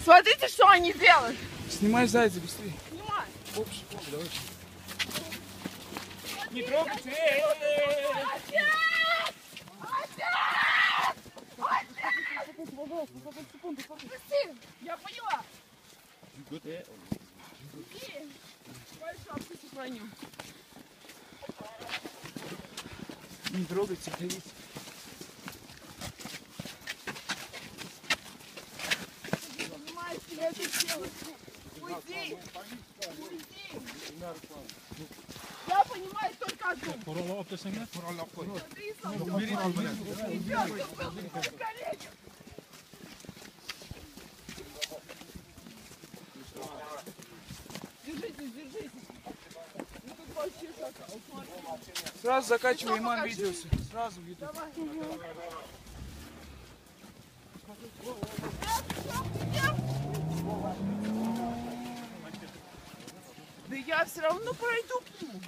Смотрите, что они делают. Снимай зайца быстрее. Снимай. Оп, давай. Не трогайте. Я поняла. Большой сохраню. Не трогайте, ходите. Понимаешь, я это делаю. Уйди. Уйди. Я понимаю только одну. Держитесь, держитесь. Ну тут вообще как. Сразу закачивай, Иман, видео. Сразу видео. Да я все равно пройду к нему.